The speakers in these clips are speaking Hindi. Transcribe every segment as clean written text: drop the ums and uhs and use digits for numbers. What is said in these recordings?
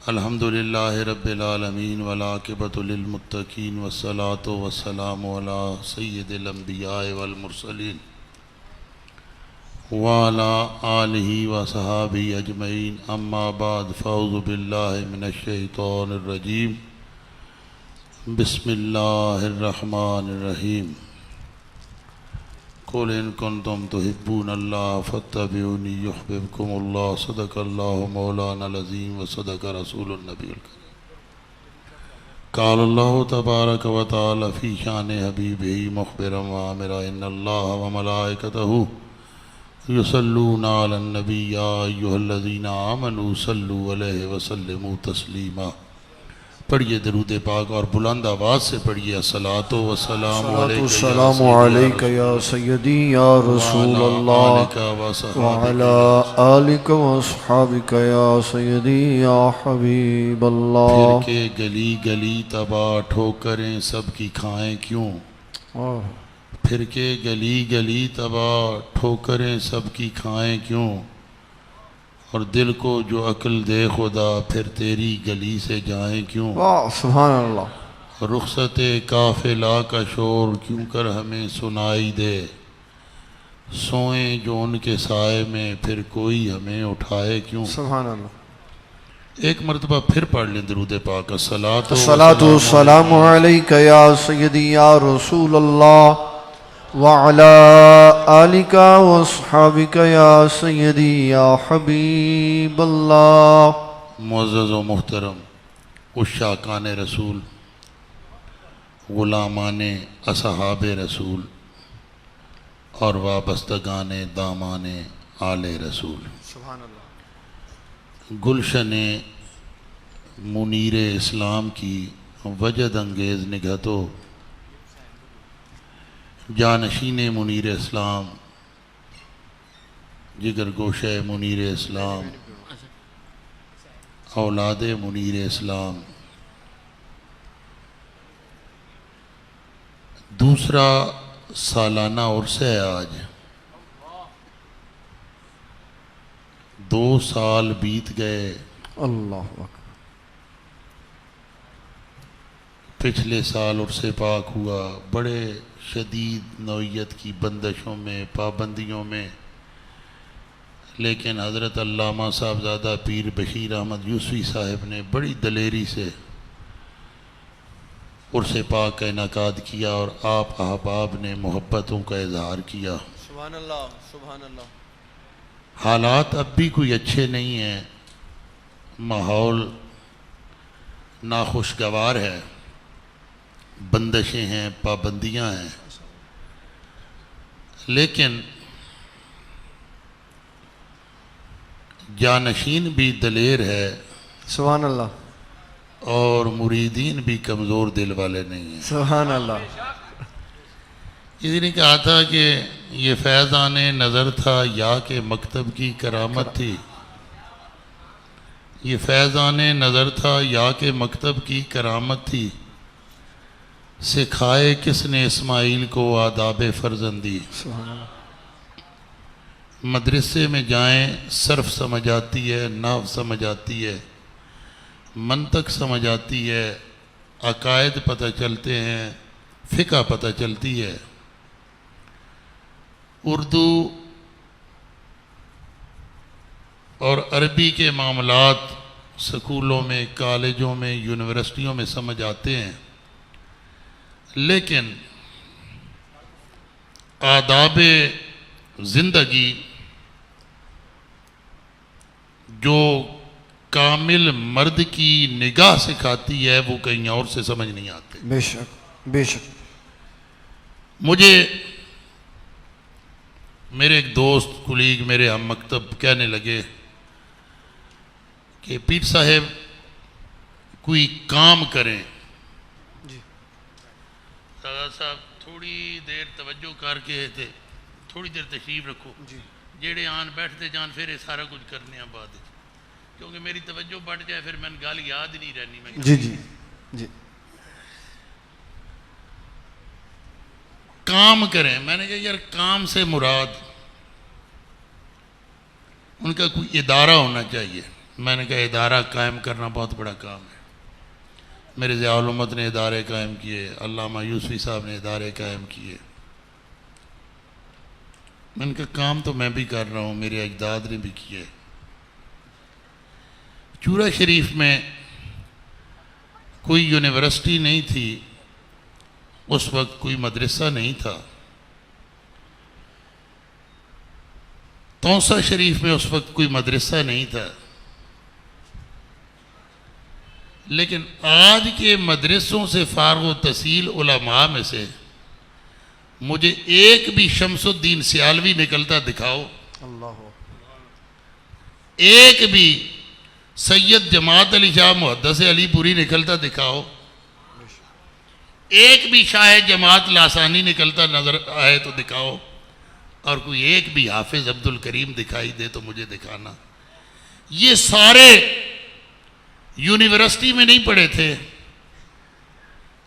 अल्हम्दुलिल्लाह रब्बिल आलमीन वल आक़िबतु लिल मुत्तक़ीन वस्सलातु वस्सलामु अला सय्यिदिल अंबिया वल मुरसलीन व अला आलिहि व सहाबिहि अजमईन अम्मा बाद फ़अऊज़ु बिल्लाहि मिनश शैतानिर रजीम बिस्मिल्लाहिर रहमानिर रहीम कुल इन कुंतुम तुहिब्बूनल्लाह फत्तबिऊनी युहब्बिबकुमुल्लाह सदक़ल्लाहु मौलानल अज़ीम व सदक़ रसूलुन नबियुल करीम क़ालल्लाहु तबारक व तआला फ़ी शान हबीबिही मुख़बिरन व आमिरा इन्नल्लाह व मलाइकतहु युसल्लूना अलन नबी या अय्युहल्लज़ीना आमनू सल्लु अलैहि व सल्लिमू तस्लीमा। पढ़िए दरूद पाक और बुलंद आवाज़ से पढ़िए अस्सलातु वस्सलामु अलैका या सय्यदी या रसूल अल्लाह व अला आलिका व अस्हाबिका या सय्यदी या हबीब अल्लाह। फिर के गली गली तबाह ठोकरें सबकी खाएं क्यों, फिर के गली गली तबाह ठोकरें सबकी खाएं क्यों, और दिल को जो अक्ल दे खुदा फिर तेरी गली से जाएं क्यों। वाह सुभान अल्लाह। रुखसते काफिला का शोर क्यों कर हमें सुनाई दे, सोएं जो उनके साए में फिर कोई हमें उठाए क्यों। सुभान अल्लाह। एक मरतबा फिर पढ़ लें दरूद पाक अस्सलातु वस्सलामु अलैका या सय्यदी या रसूल अल्लाह व अला आलिका व अस्हाबिका या सय्यदी या हबीब अल्लाह। मुअज़्ज़ज़ व मुहतरम उश्शाकान रसूल, ग़ुलामान असहाब रसूल और वाबस्तगान दामान आले रसूल, सुभान अल्लाह। गुलशन मुनीर इस्लाम की वजद अंगेज़ निगहतों, जानशीन मुनीर इस्लाम, जिगर गोशे मुनीर इस्लाम, औलाद मुनीर इस्लाम, दूसरा सालाना उर्स है आज। 2 साल बीत गए। अल्लाह अकबर। पिछले साल उर्स पाक हुआ, बड़े शदीद नौइयत की बंदिशों में, पाबंदियों में, लेकिन हज़रत अल्लामा साहबज़ादा पीर बशीर अहमद यूसुफ़ी साहब ने बड़ी दलेरी से उर्स पाक का इनाकाद किया और आप अहबाब ने मोहब्बतों का इजहार किया। सुभान अल्लाह सुभान अल्लाह। हालात अब भी कोई अच्छे नहीं हैं, माहौल नाखुशगवार है, बंदिशें हैं, पाबंदियां हैं, लेकिन जानशीन भी दलेर है, सुभान अल्लाह, और मुरीदीन भी कमज़ोर दिल वाले नहीं हैं। सुभान अल्लाह। किसी ने कहा था कि ये फैज़ान नज़र था या के मकतब की करामत थी, ये फैज़ान नज़र था या के मकतब की करामत थी, सिखाए किसने इस्माइल को आदाब फ़र्जंदी। मदरसे में जाएं सर्फ समझ आती है, नाव समझ आती है, मंतक समझ आती है, अकायद पता चलते हैं, फ़िक़्ह पता चलती है। उर्दू और अरबी के मामलात स्कूलों में, कॉलेजों में, यूनिवर्सिटियों में समझ आते हैं, लेकिन आदाबे ज़िंदगी जो कामिल मर्द की निगाह सिखाती है वो कहीं और से समझ नहीं आते। बेशक बेशक। मुझे मेरे एक दोस्त कुलीग मेरे हम मकतब कहने लगे कि पीर साहब कोई काम करें। साहब थोड़ी देर तवज्जो करके थे, थोड़ी देर तशरीफ रखो जी, जेड़े आन बैठते जान फिर ये सारा कुछ करने बाद, क्योंकि मेरी तवज्जो बढ़ जाए फिर मैंने गल याद ही नहीं रहनी। मैं जी जी जी। काम करें, मैंने कहा यार काम से मुराद उनका कोई इदारा होना चाहिए। मैंने कहा इदारा कायम करना बहुत बड़ा काम है। मेरे ज़ियाउल उम्मत ने इदारे कायम किए, अल्लामा यूसुफ़ी साहब ने इदारे कायम किए। मैंने कहा काम तो मैं भी कर रहा हूँ, मेरे अजदाद ने भी किए। चूरा शरीफ में कोई यूनिवर्सिटी नहीं थी, उस वक्त कोई मदरसा नहीं था। तौसा शरीफ में उस वक्त कोई मदरसा नहीं था। लेकिन आज के मदरसों से फारग तहसील उलमा में से मुझे एक भी शमसुद्दीन सियालवी निकलता दिखाओ, अल्लाह, एक भी सैयद जमात अली शाह मुहद्दिस अलीपुरी निकलता दिखाओ, एक भी शाह जमात लासानी निकलता नजर आए तो दिखाओ, और कोई एक भी हाफिज अब्दुल करीम दिखाई दे तो मुझे दिखाना। ये सारे यूनिवर्सिटी में नहीं पढ़े थे,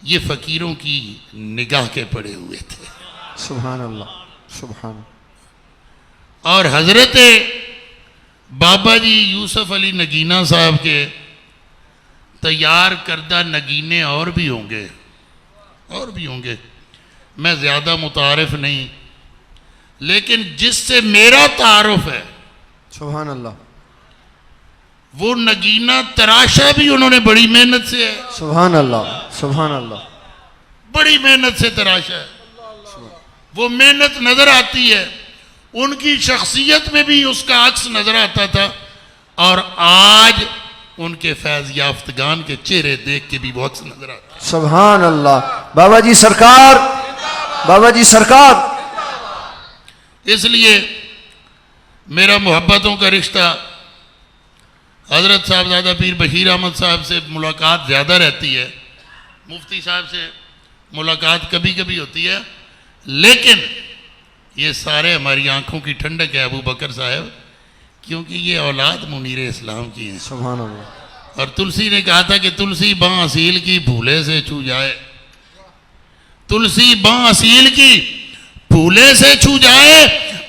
ये फकीरों की निगाह के पढ़े हुए थे। सुभान अल्लाह, सुभान। और हजरत बाबा जी यूसुफ अली नगीना साहब के तैयार करदा नगीने और भी होंगे, और भी होंगे। मैं ज़्यादा मुतारिफ नहीं, लेकिन जिससे मेरा तारुफ है सुभान अल्लाह, वो नगीना तराशा भी उन्होंने बड़ी मेहनत से है। सुभान अल्लाह, सुभान अल्लाह, बड़ी मेहनत से तराशा है। वो मेहनत नजर आती है, उनकी शख्सियत में भी उसका अक्स नजर आता था। और आज उनके फैज याफ्तगान के चेहरे देख के भी बहुत नजर आता है। सुभान अल्लाह। बाबा जी सरकार, बाबा जी सरकार। इसलिए मेरा मोहब्बतों का रिश्ता हजरत साहबजादा पीर बशीर अहमद साहब से मुलाकात ज़्यादा रहती है, मुफ्ती साहब से मुलाकात कभी कभी होती है, लेकिन ये सारे हमारी आंखों की ठंडक है अबू बकर साहब, क्योंकि ये औलाद मुनीर इस्लाम की हैं। सुभान अल्लाह। और तुलसी ने कहा था कि तुलसी बाँ असील की भूले से छू जाए, तुलसी बाँ असील की भूले से छू जाए,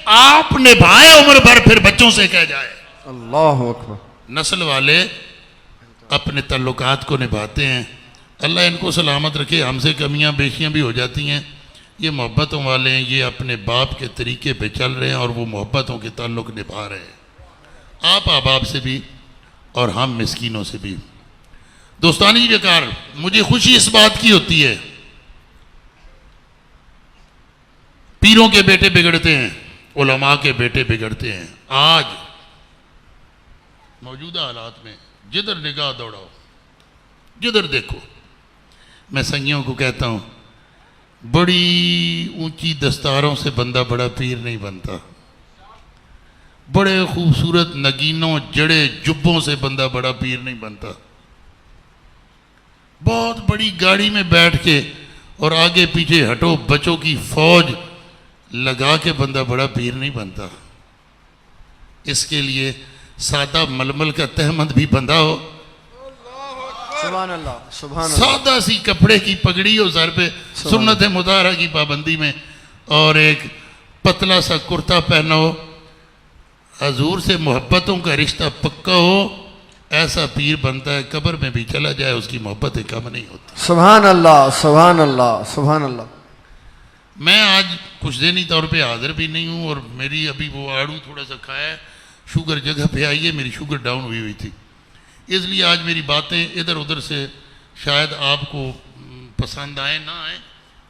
आप निभाए उम्र भर फिर बच्चों से कह जाए। अल्लाह अकबर। नस्ल वाले अपने तल्लुकात को निभाते हैं, अल्लाह इनको सलामत रखे। हमसे कमियां बेशियां भी हो जाती हैं, ये मोहब्बतों वाले हैं, ये अपने बाप के तरीके पे चल रहे हैं और वो मोहब्बतों के ताल्लुक निभा रहे हैं, आप अहबाब से भी और हम मिस्कीनों से भी। दोस्तानी बेकार, मुझे खुशी इस बात की होती है, पीरों के बेटे बिगड़ते हैं, उलमा के बेटे बिगड़ते हैं। आज मौजूदा हालात में जिधर निगाह दौड़ाओ, जिधर देखो, मैं संगियों को कहता हूँ, बड़ी ऊंची दस्तारों से बंदा बड़ा पीर नहीं बनता, बड़े खूबसूरत नगीनों जड़े जुब्बों से बंदा बड़ा पीर नहीं बनता, बहुत बड़ी गाड़ी में बैठ के और आगे पीछे हटो बच्चों की फौज लगा के बंदा बड़ा पीर नहीं बनता। इसके लिए सादा मलमल का तहमद भी बंधा हो, सुभान अल्लाह, सुभान अल्लाह। सादा सी कपड़े की पगड़ी हो सर पे, सुन्नत मुताहरा की पाबंदी में, और एक पतला सा कुर्ता पहना हो, हजूर से मोहब्बतों का रिश्ता पक्का हो, ऐसा पीर बनता है कब्र में भी चला जाए उसकी मोहब्बतें कम नहीं होती। सुभान अल्लाह, सुभान अल्लाह, सुभान अल्लाह। मैं आज कुछ दिनी तौर पे हाजिर भी नहीं हूँ, और मेरी अभी वो आड़ू थोड़ा सा खाया है, शुगर जगह पे आई है, मेरी शुगर डाउन हुई थी, इसलिए आज मेरी बातें इधर उधर से शायद आपको पसंद आए ना आए,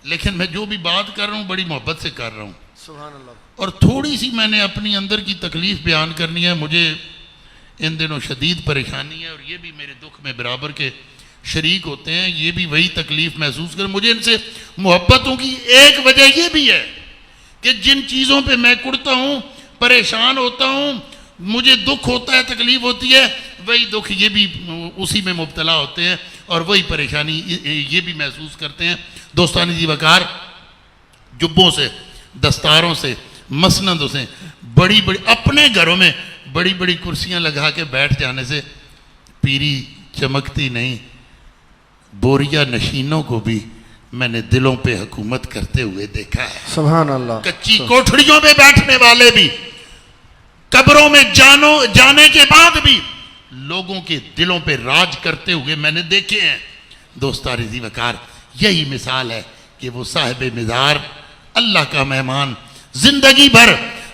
लेकिन मैं जो भी बात कर रहा हूँ बड़ी मोहब्बत से कर रहा हूँ। सुभान अल्लाह। और थोड़ी सी मैंने अपनी अंदर की तकलीफ़ बयान करनी है। मुझे इन दिनों शदीद परेशानी है, और ये भी मेरे दुख में बराबर के शरीक होते हैं, ये भी वही तकलीफ़ महसूस कर। मुझे इनसे मोहब्बतों की एक वजह ये भी है कि जिन चीज़ों पे मैं कुड़ता हूँ, परेशान होता हूँ, मुझे दुख होता है, तकलीफ़ होती है, वही दुख ये भी उसी में मुब्तला होते हैं, और वही परेशानी ये भी महसूस करते हैं। दोस्तानी जी वकार, जुब्बों से, दस्तारों से, मसनदों से, बड़ी बड़ी अपने घरों में बड़ी बड़ी कुर्सियां लगा के बैठ जाने से पीरी चमकती नहीं। बोरिया नशीनों को भी मैंने दिलों पे हुकूमत करते हुए देखा है। सुभान अल्लाह। कच्ची कोठड़ियों में बैठने वाले भी कब्रों में जाने के बाद भी लोगों के दिलों पे राज करते हुए मैंने देखे हैं। दोस्तार वकार, यही मिसाल है कि वो साहिब मिज़ार, अल्लाह का मेहमान, जिंदगी भर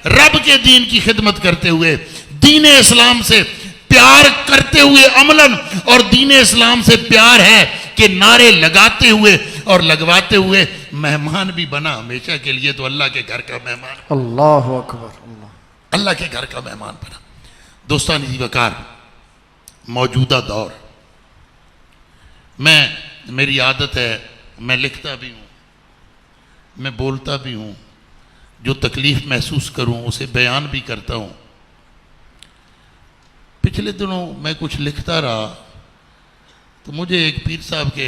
रब के दीन की खिदमत करते हुए, दीन इस्लाम से प्यार करते हुए अमलन, और दीन इस्लाम से प्यार है कि नारे लगाते हुए और लगवाते हुए मेहमान भी बना हमेशा के लिए। तो अल्लाह के घर का मेहमान, अल्लाह अकबर, अल्लाह के घर का मेहमान बना। दोस्तानी वकार, मौजूदा दौर, मेरी आदत है, मैं लिखता भी हूँ, मैं बोलता भी हूँ, जो तकलीफ महसूस करूँ उसे बयान भी करता हूँ। पिछले दिनों मैं कुछ लिखता रहा तो मुझे एक पीर साहब के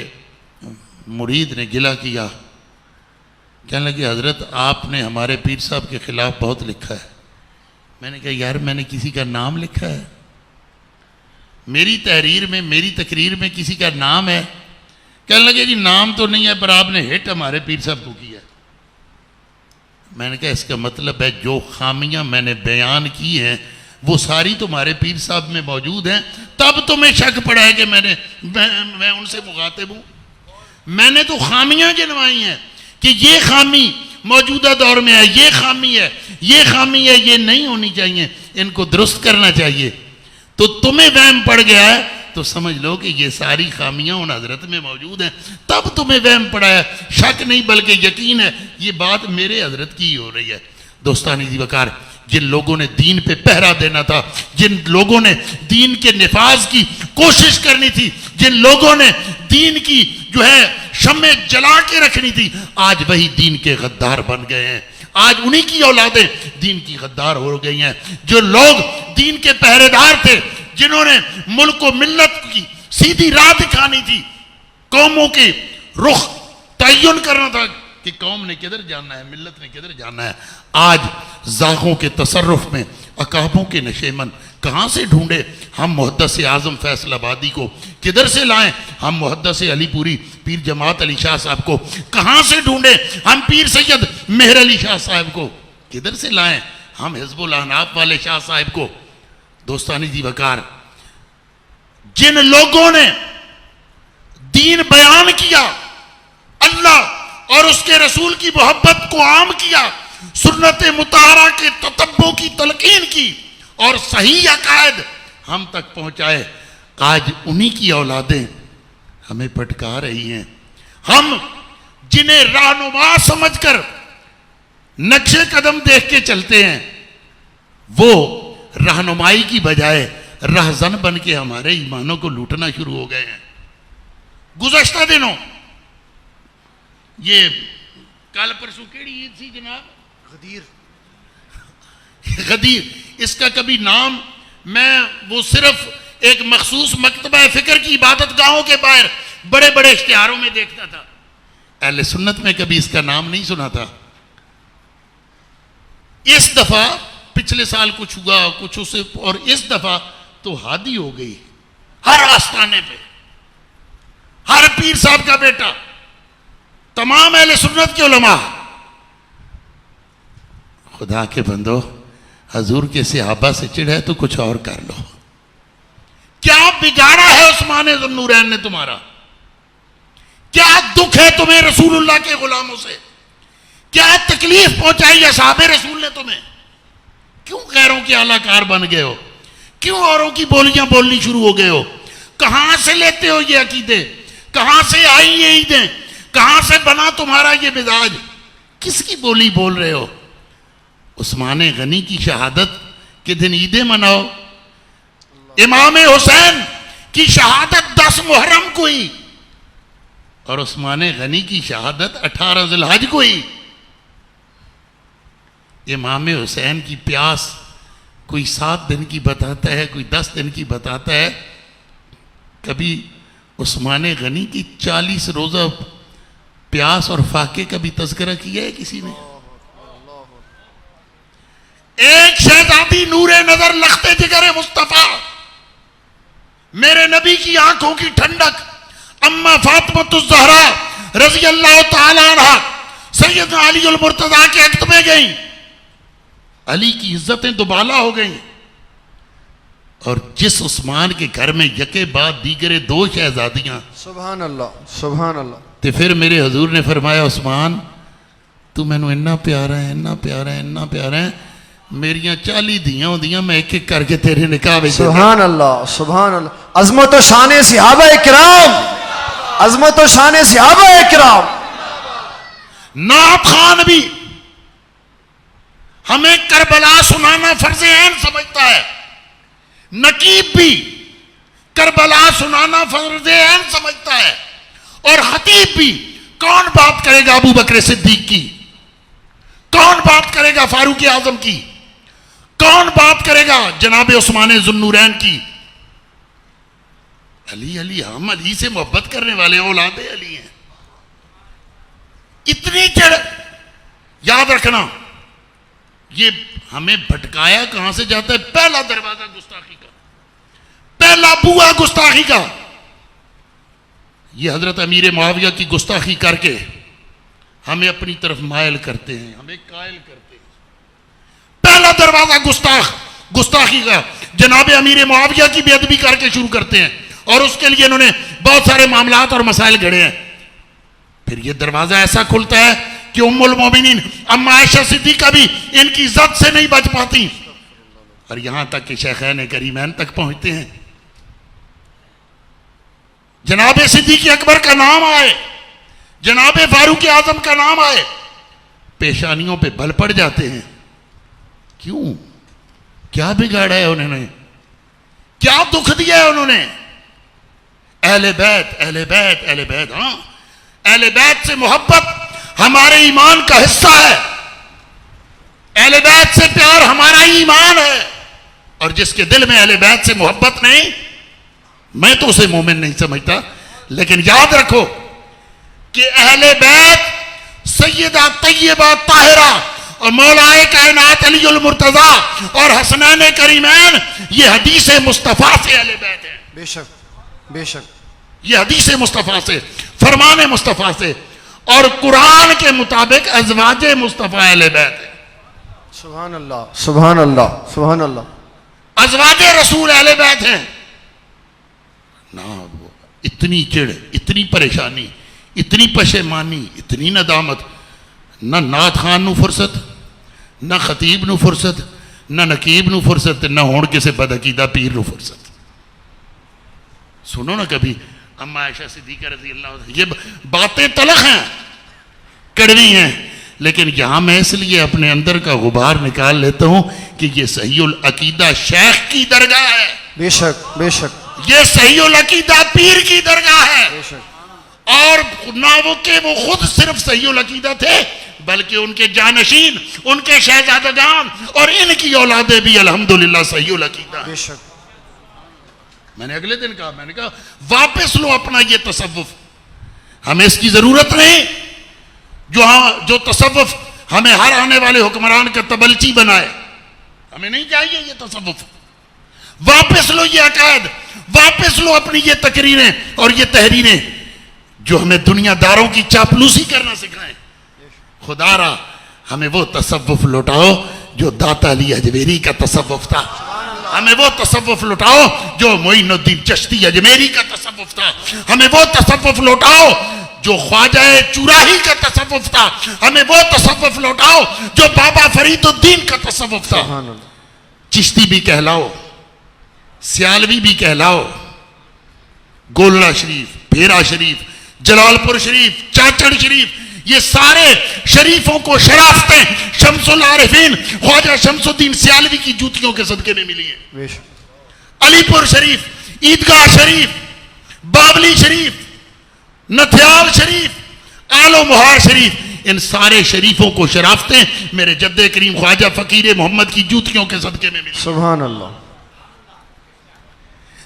मुरीद ने गिला किया, कहने लगे हज़रत आपने हमारे पीर साहब के ख़िलाफ़ बहुत लिखा है। मैंने कहा यार मैंने किसी का नाम लिखा है? मेरी तहरीर में, मेरी तकरीर में किसी का नाम है? कहने लगे जी नाम तो नहीं है, पर आपने हिट हमारे पीर साहब को किया। मैंने कहा इसका मतलब है जो खामियां मैंने बयान की हैं वो सारी तुम्हारे पीर साहब में मौजूद हैं, तब तुम्हें शक पड़ा है कि मैं उनसे मुखातिब हूँ। मैंने तो खामियां गिनवाई हैं कि ये खामी मौजूदा दौर में है, ये खामी है, ये खामी है, ये नहीं होनी चाहिए, इनको दुरुस्त करना चाहिए। तो तुम्हें वहम पड़ गया है तो समझ लो कि ये सारी खामियां उन हजरत में मौजूद हैं, तब तुम्हें वहम पड़ा है। शक नहीं बल्कि यकीन है, ये बात मेरे हजरत की ही हो रही है। दोस्तानी वकार, जिन लोगों ने दीन पे पहरा देना था, जिन लोगों ने दीन के निफाज की कोशिश करनी थी, जिन लोगों ने दीन की जो है शम्मे जला के रखनी थी, आज वही दीन के गद्दार बन गए हैं। आज उन्हीं की औलादें दीन की गद्दार हो गई हैं। जो लोग दीन के पहरेदार थे, जिन्होंने मुल्क को मिल्लत की सीधी राह दिखानी थी, कौमों के रुख तयन करना था कि कौम ने किधर जाना है, मिल्लत ने किधर जाना है, आज जागों के तसर्रुफ में अकाबों के नशेमन कहाँ से ढूंढे? हम मुहद्दस आज़म फैसलाबादी को किधर से लाएं? हम मुहद्दस अलीपुरी पीर जमात अली शाह साहब को कहाँ से ढूंढे? हम पीर सैयद मेहर अली शाह साहब को किधर से लाएं? हम हिज़्बुल अहनाफ वाले शाह साहब को। दोस्तानी जी वकार, जिन लोगों ने दीन बयान किया, अल्लाह और उसके रसूल की मोहब्बत को आम किया, सुन्नत मुताहरा के ततब्बो की तलकीन की और सही अकायद हम तक पहुंचाए, आज उन्हीं की औलादें हमें भटका रही हैं। हम जिन्हें रहनुमा समझकर नक्शे कदम देख के चलते हैं, वो रहनुमाई की बजाय रहजन बन के हमारे ईमानों को लूटना शुरू हो गए हैं। गुज़श्ता दिनों, ये कल परसों केड़ी ईद थी जनाब? गदीर। इसका कभी नाम मैं वो सिर्फ एक मखसूस मकतबा फिक्र की इबादत गाहों के बाहर बड़े बड़े इश्तिहारों में देखता था। अहले सुन्नत में कभी इसका नाम नहीं सुना था। इस दफा पिछले साल कुछ हुआ, कुछ उसे, और इस दफा तो हादी हो गई। हर आस्थाने पे, हर पीर साहब का बेटा, तमाम अहले सुन्नत के उलमा, खुदा के बंदो, हजूर के सहाबा से चिढ़ है तो कुछ और कर लो। क्या बिगाड़ा है उस्मान ज़ुन्नूरैन ने तुम्हारा? क्या दुख है तुम्हें रसूलुल्लाह के गुलामों से? क्या तकलीफ पहुंचाई असहाबे रसूल ने तुम्हें? क्यों गैरों के आलाकार बन गए हो? क्यों औरों की बोलियां बोलनी शुरू हो गए हो? कहां से लेते हो ये अकीदे? कहां से आई ये ईदें? कहां से बना तुम्हारा ये मिजाज? किसकी बोली बोल रहे हो? उस्मान गनी की शहादत के दिन ईदें मनाओ। इमाम हुसैन की शहादत 10 मुहर्रम को ही और उस्मान गनी की शहादत 18 ज़िलहज को ही। इमाम हुसैन की प्यास कोई 7 दिन की बताता है, कोई 10 दिन की बताता है। कभी उस्मान गनी की 40 रोज़ा प्यास और फाके का भी तज़किरा किया है किसी ने? एक शहजादी नूरे नजर लखते जिगर मुस्तफा, मेरे नबी की आंखों की ठंडक, अम्मा फातिमा ज़हरा रज़ी अल्लाह तआला अन्हा सैयदना अली अल मुर्तज़ा के अक़द में गई। अली की इज्जतें दुबाला हो गई। और जिस उस्मान के घर में यके बाद दीगरे दो शहजादियां, सुभान अल्लाह, सुभान अल्लाह। तो फिर मेरे हजूर ने फरमाया उस्मान तू मैनू इन्ना प्यारा है, इन्ना प्यारा है, इन्ना प्यारा है, मेरियां 40 धियां होंदियां मैं एक एक करके तेरे निकाह विच। सुभान अल्लाह, सुभान अल्लाह। अजमत व शान सहाबा इकराम, अजमत व शान सहाबा इकराम। नात खान भी हमें करबला सुनाना फर्ज ऐन समझता है, नकीब भी करबला सुनाना फर्ज ऐन समझता है, और खतीब भी। कौन बात करेगा अबू बकर सिद्दीक की, कौन बात करेगा फारूक आजम की, कौन बात करेगा जनाब उस्मान जुन्नूरैन की। अली अली, हम अली से मोहब्बत करने वाले औलादे अली हैं। इतनी चिड़, याद रखना ये हमें भटकाया कहां से जाता है। पहला दरवाजा गुस्ताखी का, पहला बुआ गुस्ताखी का, ये हजरत अमीर मुआविया की गुस्ताखी करके हमें अपनी तरफ मायल करते हैं, हमें कायल करते हैं। पहला दरवाजा गुस्ताखी का जनाब अमीर मुआविया की बेअदबी करके शुरू करते हैं, और उसके लिए इन्होंने बहुत सारे मामलात और मसाइल गढ़े हैं। फिर ये दरवाजा ऐसा खुलता है कि उम्मुल मोमिनीन अम्मा आयशा सिद्दीका भी इनकी इज्जत से नहीं बच पाती, और यहां तक कि शेखैन करीमैन तक पहुंचते हैं। जनाब सिद्दीक अकबर का नाम आए, जनाब फारूक आजम का नाम आए, पेशानियों पे बल पड़ जाते हैं। क्यों? क्या बिगाड़ा है उन्होंने, क्या दुख दिया है उन्होंने? अहले बैत, अहले बैत, अहले बैत। हाँ, अहले बैत से मोहब्बत हमारे ईमान का हिस्सा है, अहले बैत से प्यार हमारा ईमान है, और जिसके दिल में अहले बैत से मोहब्बत नहीं, मैं तो उसे मोमिन नहीं समझता। लेकिन याद रखो कि अहले बैत सैयदा तैयबा ताहिरा और मौलाए कायनात अलीउल मुर्तजा और हसनैन करीमैन, ये हदीस मुस्तफ़ा से अहले बैत है। बेशक, बेशक, ये हदीस मुस्तफ़ा से, फरमान मुस्तफ़ा से, और कुरान के मुताबिक अज़वाज मुस्तफ़ा अहले बैत है। सुभान अल्लाह, सुभान अल्लाह, सुभान अल्लाह। अज़वाज रसूल अहले बैत हैं ना। इतनी चिड़, इतनी परेशानी, इतनी पशेमानी, इतनी नदामत, न नात खान नू फुरसत, न खतीब नू फुरसत, न नकीब नू फुरसत, न होण किसी बदअकीदा पीर नू फुरसत। सुनो ना कभी अम्मा आयशा सिद्दीका रज़ी अल्लाह अन्हा, ये बातें तलख हैं, कड़वी हैं, लेकिन यहां मैं इसलिए अपने अंदर का गुबार निकाल लेता हूं कि ये सहीउल अकीदा शेख की दरगाह है। बेशक, बेशक, ये सहीउल अकीदा पीर की दरगाह है। बेशक। और ना वो के वो खुद सिर्फ सहीउल अकीदा थे, बल्कि उनके जानशीन, उनके शहजादगान और इनकी औलादे भी अल्हम्दुलिल्लाह सहीउल अकीदा। बेशक। मैंने अगले दिन कहा, मैंने कहा वापस लो अपना ये तसव्वुफ, हमें इसकी जरूरत नहीं जो तसव्वुफ हमें हर आने वाले हुक्मरान का तबलची बनाए, हमें नहीं चाहिए ये तसव्वुफ। वापस लो ये अकायद, वापस लो अपनी ये तकरीरें और ये तहरीरें जो हमें दुनियादारों की चापलूसी करना सिखाएं। खुदारा हमें वो तसव्वुफ लौटाओ जो दाता अली अजमेरी का तसव्वुफ था, हमें वो तसव्वुफ लौटाओ जो मोइनुद्दीन चिश्ती अजमेरी का तसव्वुफ था, हमें वो तसव्वुफ लौटाओ जो ख्वाजा चुराही का तसव्वुफ था, हमें वो तसव्वुफ लौटाओ जो बाबा फरीदुद्दीन का तसव्वुफ था। चिश्ती भी कहलाओ, सियालवी भी कहलाओ, गोलड़ा शरीफ, भेरा शरीफ, जलालपुर शरीफ, चाचड़ शरीफ, ये सारे शरीफों को शराफतें शम्सुल आरिफीन ख्वाजा शम्सुद्दीन सियालवी की जूतियों के सदके में मिली है। अलीपुर शरीफ, ईदगाह शरीफ, बावली शरीफ, नथियाल शरीफ, आलो मुहार शरीफ, इन सारे शरीफों को शराफतें मेरे जद्दे करीम ख्वाजा फकीर मोहम्मद की जूतियों के सदके में मिली। सुभान अल्लाह।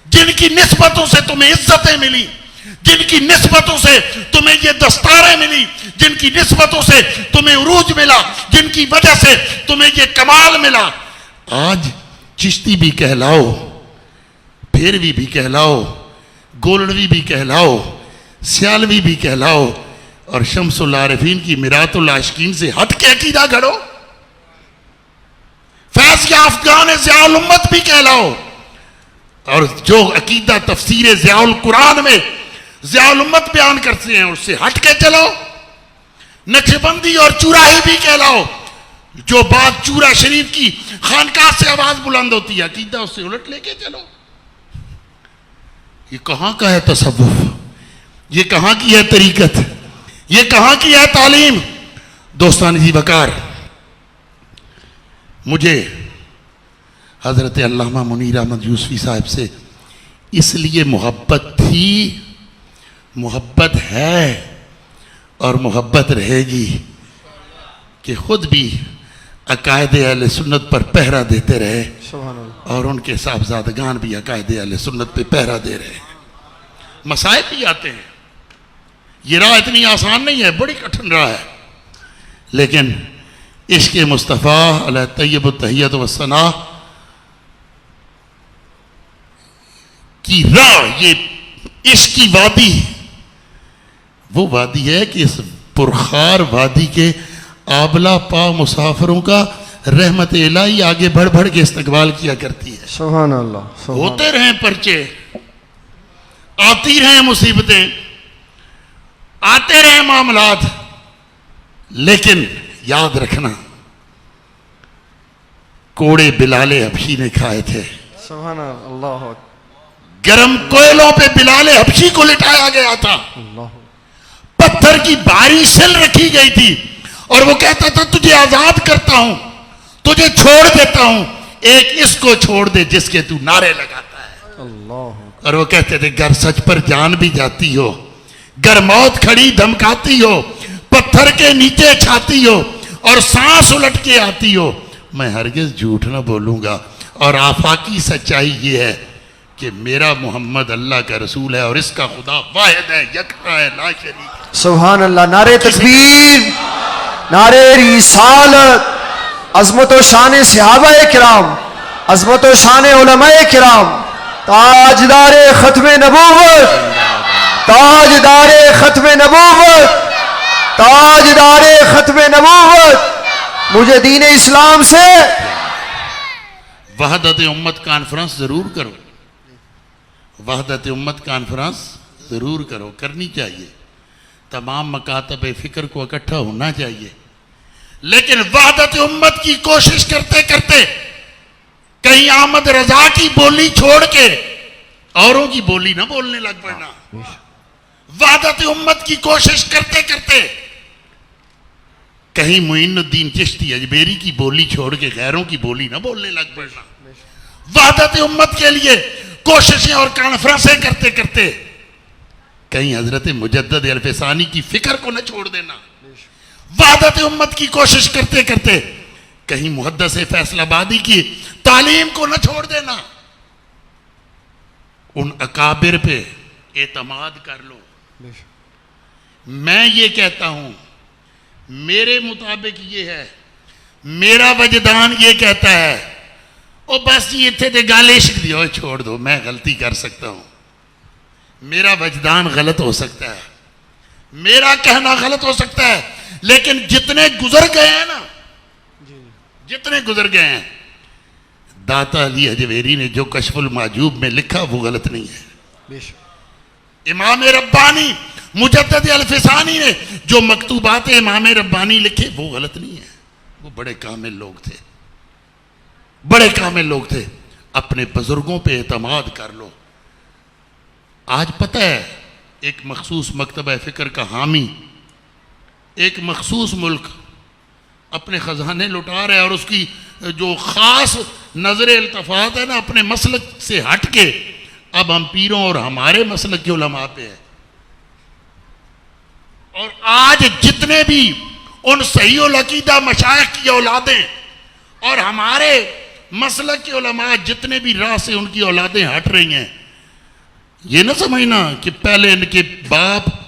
जिनकी निस्बतों से तुम्हें इज्जतें मिली, जिनकी निस्बतों से तुम्हें ये दस्तारें मिली, जिनकी निस्बतों से तुम्हें उरूज मिला, जिनकी वजह से तुम्हें ये कमाल मिला, आज चिश्ती भी कहलाओ, फेरवी भी कहलाओ, गोलड़वी भी कहलाओ, सियालवी भी कहलाओ, और शम्सुल आरिफीन की मिरातुल आशिकीन से हट के अकीदा गढ़ो। फैज याफ्तान ज़ियाउल उम्मत भी कहलाओ, और जो अकीदा तफसीर ज़ियाउल कुरान में ज़ियाउल उम्मत बयान करते हैं उससे हट के चलो। नक्शबंदी और चुराही भी कहलाओ, जो बात चूरा शरीफ की खानकाह से आवाज बुलंद होती है अकीदा उससे उलट लेके चलो। ये कहां का है तसव्वुफ, ये कहां की है तरीकत, ये कहां की है तालीम। दोस्तान जी वकार, मुझे हजरत अल्लामा मुनीर अहमद यूसुफी साहब से इसलिए मोहब्बत थी, मोहब्बत है और मोहब्बत रहेगी कि खुद भी अकायदे अहले सुन्नत पर पहरा देते रहे और उनके साहबजादगान भी अकायदे अहले सुन्नत पे पहरा दे रहे हैं। मसाइब भी आते हैं, ये राह इतनी आसान नहीं है, बड़ी कठिन राह है, लेकिन इश्क़ मुस्तफ़ा अलैहि तय्यब तहियत व सना की राह, ये इश्क़ की वादी वो वादी है कि इस पुरखार वादी के आबला पा मुसाफिरों का रहमत इलाही आगे बढ़ बढ़ के इस्तकबाल किया करती है। सुभान अल्लाह। होते रहें पर्चे, आती रहें मुसीबतें, आते रहें मामलात, लेकिन याद रखना कोड़े बिलाले हबशी ने खाए थे। सुभान अल्लाह। गरम कोयलों पे बिलाले हबशी को लिटाया गया था, पत्थर की भारी सिल रखी गई थी और वो कहता था तुझे आजाद करता हूं, तुझे छोड़ देता हूं, एक इसको छोड़ दे जिसके तू नारे लगाता है। अल्लाह। और वो कहते थे गर सच पर जान भी जाती हो, गर मौत खड़ी धमकाती हो, पत्थर के नीचे छाती हो और सांस उलट के आती हो, मैं हरगिज झूठ ना बोलूंगा। और आफाकी सच्चाई ये है कि मेरा मोहम्मद अल्लाह का रसूल है और इसका खुदा वाहिद है, यकता है, ला शरीक है। सुभान अल्लाह। नारे तकबीर, नारे रिसालत, अज़मत व शान सहाबाए किराम, अज़मत व शान उलमाए किराम, ताजदारे खत्मे नबूवत, ताजदारे खत्मे नबूवत, ताजदारे खत्मे नबूवत, मुझे दीन इस्लाम से वहदत उम्मत कॉन्फ्रेंस जरूर करो, वहदत उम्मत कॉन्फ्रेंस जरूर करो, करनी चाहिए। तमाम मकातब फिक्र को इकट्ठा होना चाहिए, लेकिन वहदत उम्मत की कोशिश करते करते कहीं अहमद रजा की बोली छोड़ के औरों की बोली ना बोलने लग पड़ना। वहदत उम्मत की कोशिश करते करते कहीं मुइनुद्दीन चिश्ती अजमेरी की बोली छोड़ के गैरों की बोली ना बोलने लग पड़ना। वहदत उम्मत के लिए कोशिशें और कॉन्फ्रेंसें करते करते कहीं हजरत मुजद्दद अल-फ़सानी की फिक्र को न छोड़ देना। वहदत उम्मत की कोशिश करते करते कहीं मुहद्दिस फैसलाबादी की तालीम को न छोड़ देना। उन अकाबिर पे एतमाद कर लो। मैं ये कहता हूं, मेरे मुताबिक ये है, मेरा वजदान ये कहता है, ओ बस ये थे ते गल इश्क दी, ओए छोड़ दो, मैं गलती कर सकता हूं, मेरा वजदान गलत हो सकता है, मेरा कहना गलत हो सकता है, लेकिन जितने गुजर गए हैं ना, जितने गुजर गए हैं, दाता अली हजवेरी ने जो कशफुल माजूब में लिखा वो गलत नहीं है। इमाम रब्बानी मुजद्दिद अल-फ़सानी ने जो मकतूबात इमाम रब्बानी लिखे वो गलत नहीं है। वो बड़े कामिल लोग थे, बड़े कामिल लोग थे। अपने बुजुर्गों पे एतमाद कर लो। आज पता है एक मखसूस मकतबा फ़िक्र का हामी एक मखसूस मुल्क अपने ख़जाने लुटा रहा है और उसकी जो ख़ास नज़र इल्तफ़ात है ना अपने मसलक से हट के अब हम पीरों और हमारे मसलक के उलमा पे है। और आज जितने भी उन सही उल अकीदा मशाइख की औलादें और हमारे मसलक के उलमा जितने भी राह से उनकी औलादें हट रही हैं, ये ना समझना कि पहले इनके बाप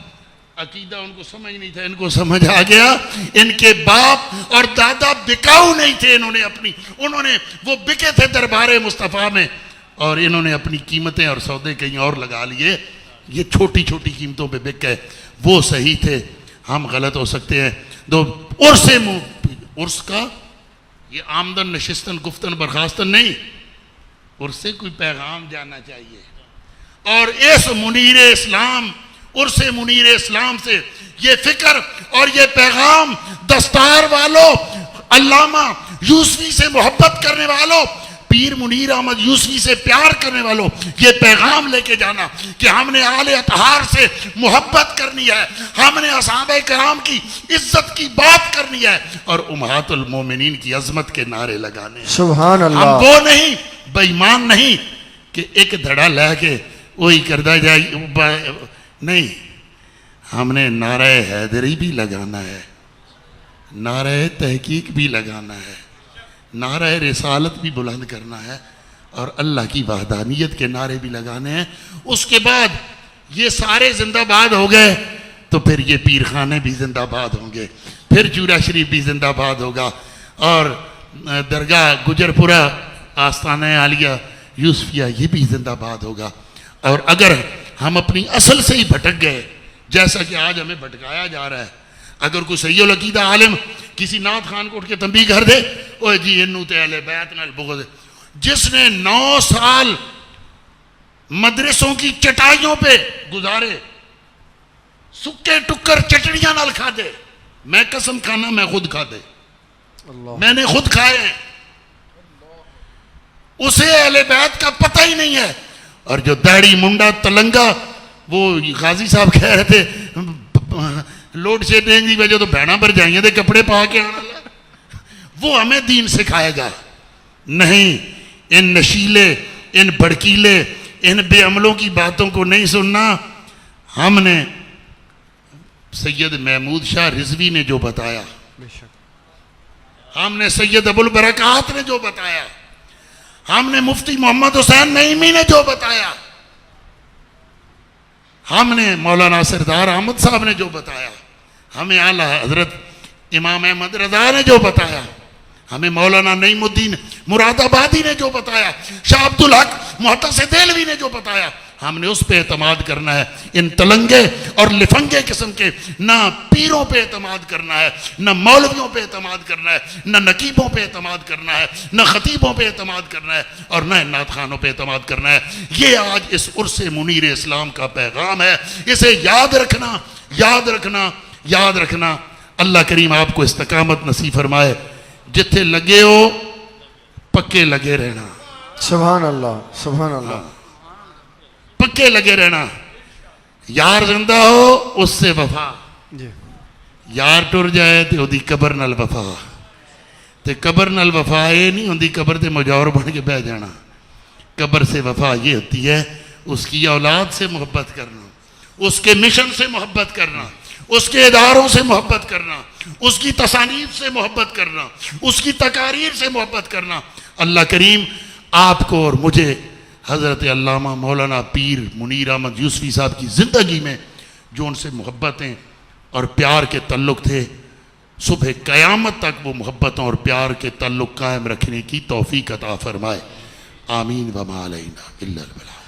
अकीदा उनको समझ नहीं था, इनको समझ आ गया। इनके बाप और दादा बिकाऊ नहीं थे, उन्होंने वो बिके थे दरबार मुस्तफ़ा में और इन्होंने अपनी कीमतें और सौदे कहीं और लगा लिए। ये छोटी छोटी कीमतों पे बिक गए। वो सही थे, हम गलत हो सकते हैं। दो उर्स का ये आमदन नशिस्तन गुफ्तन बर्खास्तन नहीं, उर्से कोई पैगाम जाना चाहिए। और इस मुनीर इस्लाम, उर्से मुनीर इस्लाम से ये फिक्र और ये पैगाम दस्तार वालों, अल्लामा यूसुफी से मोहब्बत करने वालों, पीर मुनीर अहमद यूसुफी से प्यार करने वालों, ये पैगाम लेके जाना कि हमने आले अतहार से मोहब्बत करनी है, हमने असहाबे कराम की इज्जत की बात करनी है और उम्महातुल मोमिनीन की अजमत के नारे लगाने हैं। सुभान अल्लाह। हम वो नहीं, बेईमान नहीं कि एक धड़ा लेके वही करता जाए, नहीं, हमने नारे हैदरी भी लगाना है, नारे तहकीक भी लगाना है, नारे रिसालत भी बुलंद करना है और अल्लाह की वहदानियत के नारे भी लगाने हैं। उसके बाद ये सारे जिंदाबाद हो गए तो फिर ये पीर खाने भी जिंदाबाद होंगे, फिर चूरा शरीफ भी जिंदाबाद होगा और दरगाह गुजरपुरा आस्ताना आलिया यूसुफिया ये भी जिंदाबाद होगा। और अगर हम अपनी असल से ही भटक गए, जैसा कि आज हमें भटकाया जा रहा है, अगर कोई सही अकीदा आलिम किसी नात खान को उठ के तंबी कर दे, ओए जी इन्नू ते अहले बैत नाल बुग़्ज़, जिसने 9 साल मदरसों की चटाइयों पे गुजारे, सुक्के टुक्कर चटनियां नाल खादे, मैं कसम खाना मैं खुद खादे, मैंने खुद खाए हैं, उसे अहले बैत का पता ही नहीं है। और जो दाढ़ी मुंडा तलंगा, वो गाजी साहब कह रहे थे लोड शेडिंग की वजह तो भैना पर जाइए थे कपड़े पा के आना, वो हमें दीन सिखाएगा नहीं। इन नशीले, इन भड़कीले, इन बेअमलों की बातों को नहीं सुनना। हमने सैयद महमूद शाह रिजवी ने जो बताया, हमने सैयद अबुल बरकात ने जो बताया, हमने मुफ्ती मोहम्मद हुसैन नईमी ने जो बताया, हमने मौलाना सरदार अहमद साहब ने जो बताया, हमें आला हजरत इमाम अहमद रजा ने जो बताया, हमें मौलाना नईमुद्दीन मुरादाबादी ने जो बताया, शाह अब्दुल हक मुहतसिब देलवी ने जो बताया, हमने उस पे एतमाद करना है। इन तलंगे और लिफंगे किस्म के ना पीरों पे एतमाद करना है, न मौलवियों पे एतमाद करना है, न नकीबों पे एतमाद करना है, न खतीबों पे एतमाद करना है और न नात खानों पे एतमाद करना है। ये आज इस उर्से मुनीर इस्लाम का पैगाम है। इसे याद रखना, याद रखना, याद रखना। अल्लाह करीम आपको इस्तकामत नसीब फरमाए। जिथे लगे हो पक्के लगे रहना। सुभान अल्लाह, सुभान अल्लाह। पक्के लगे रहना। यार जिंदा हो उससे वफा, यार टुर जाए तो ओदी कबर नाल वफा, ते कबर नाल वफा ये नहीं होंदी कबर ते मुजौर बन के बह जाना। कबर से वफा ये होती है उसकी औलाद से मोहब्बत करना, उसके मिशन से मोहब्बत करना, उसके इदारों से मोहब्बत करना, उसकी तसानीफ से मोहब्बत करना, उसकी तकारीर से मोहब्बत करना। अल्लाह करीम आपको और मुझे हज़रत अल्लामा मौलाना पीर मुनीर अहमद यूसुफी साहब की ज़िंदगी में जो उनसे मोहब्बतें और प्यार के तल्लुक़ थे, सुबह क़यामत तक वो मोहब्बतों और प्यार के तल्लुक़ कायम रखने की तौफ़ीक़ अता फ़रमाए। आमीन व मा अलैना इल्लल बलाग।